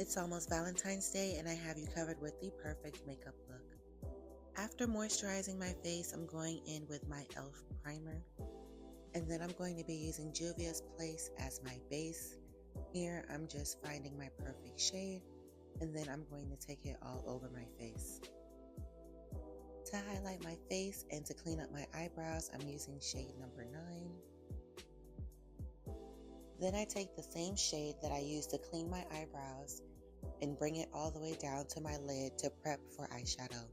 It's almost Valentine's Day and I have you covered with the perfect makeup look. After moisturizing my face, I'm going in with my e.l.f. primer. And then I'm going to be using Juvia's Place as my base. Here I'm just finding my perfect shade and then I'm going to take it all over my face. To highlight my face and to clean up my eyebrows, I'm using shade number 9. Then I take the same shade that I used to clean my eyebrows and bring it all the way down to my lid to prep for eyeshadow.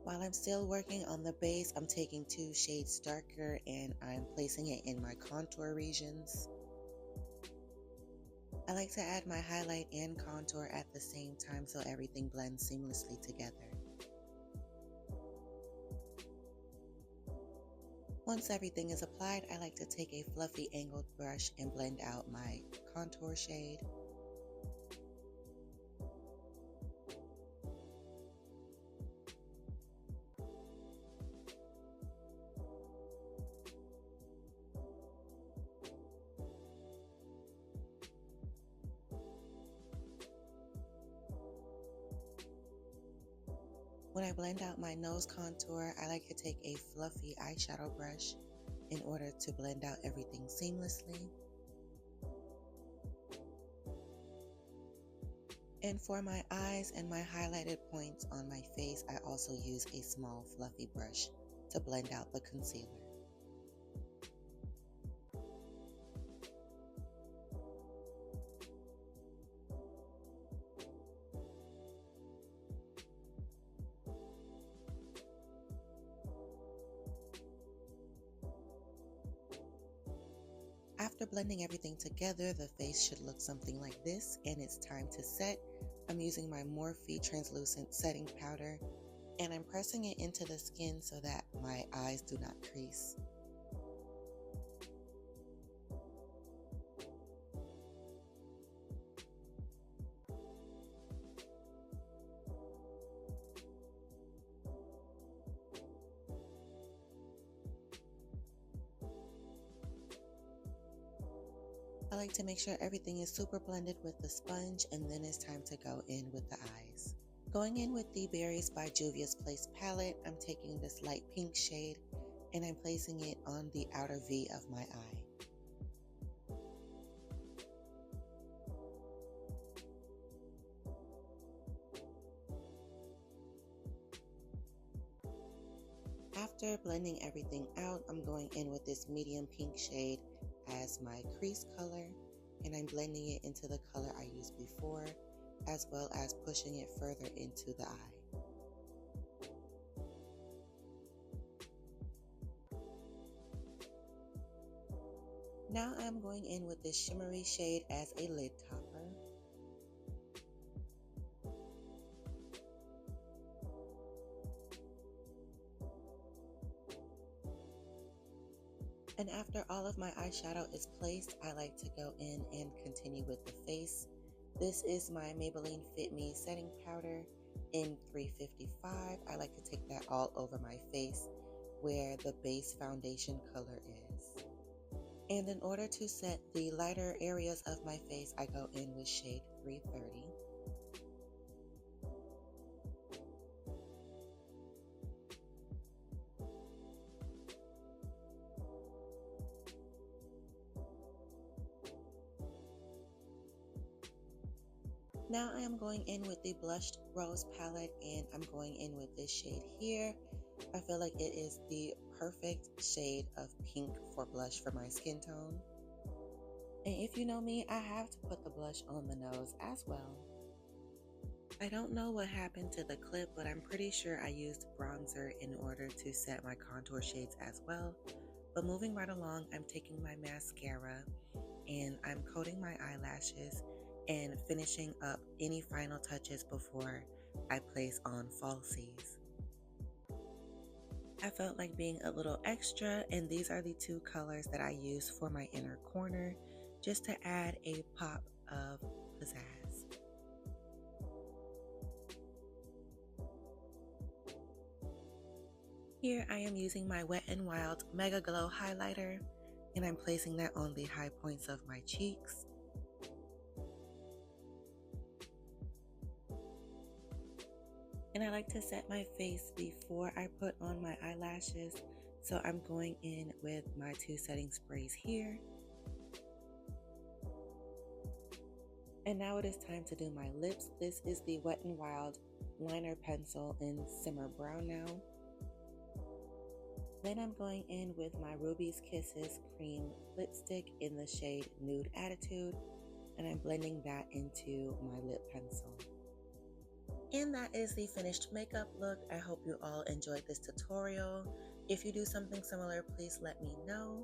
While I'm still working on the base, I'm taking 2 shades darker and I'm placing it in my contour regions. I like to add my highlight and contour at the same time so everything blends seamlessly together. Once everything is applied, I like to take a fluffy angled brush and blend out my contour shade. When I blend out my nose contour, I like to take a fluffy eyeshadow brush in order to blend out everything seamlessly. And for my eyes and my highlighted points on my face, I also use a small fluffy brush to blend out the concealer. After blending everything together, the face should look something like this, and it's time to set. I'm using my Morphe translucent setting powder, and I'm pressing it into the skin so that my eyes do not crease. I like to make sure everything is super blended with the sponge, and then it's time to go in with the eyes. Going in with the Berries by Juvia's Place palette, I'm taking this light pink shade and I'm placing it on the outer V of my eye. After blending everything out, I'm going in with this medium pink shade as my crease color, and I'm blending it into the color I used before, as well as pushing it further into the eye. Now I'm going in with this shimmery shade as a lid topper. And after all of my eyeshadow is placed, I like to go in and continue with the face. This is my Maybelline Fit Me setting powder in 355. I like to take that all over my face where the base foundation color is. And in order to set the lighter areas of my face, I go in with shade 330. Now I am going in with the Blushed Rose palette, and I'm going in with this shade here. I feel like it is the perfect shade of pink for blush for my skin tone. And if you know me, I have to put the blush on the nose as well. I don't know what happened to the clip, but I'm pretty sure I used bronzer in order to set my contour shades as well. But moving right along, I'm taking my mascara and I'm coating my eyelashes and finishing up any final touches before I place on falsies. I felt like being a little extra, and these are the 2 colors that I use for my inner corner just to add a pop of pizzazz. Here I am using my Wet n Wild Mega Glow highlighter And I'm placing that on the high points of my cheeks. And I like to set my face before I put on my eyelashes. So I'm going in with my 2 setting sprays here. And now it is time to do my lips. This is the Wet n Wild liner pencil in Simmer Brown now. Then I'm going in with my Ruby's Kisses cream lipstick in the shade Nude Attitude, and I'm blending that into my lip pencil. And that is the finished makeup look. I hope you all enjoyed this tutorial. If you do something similar, please let me know.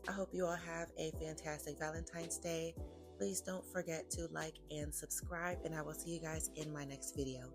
I hope you all have a fantastic Valentine's Day. Please don't forget to like and subscribe, and I will see you guys in my next video.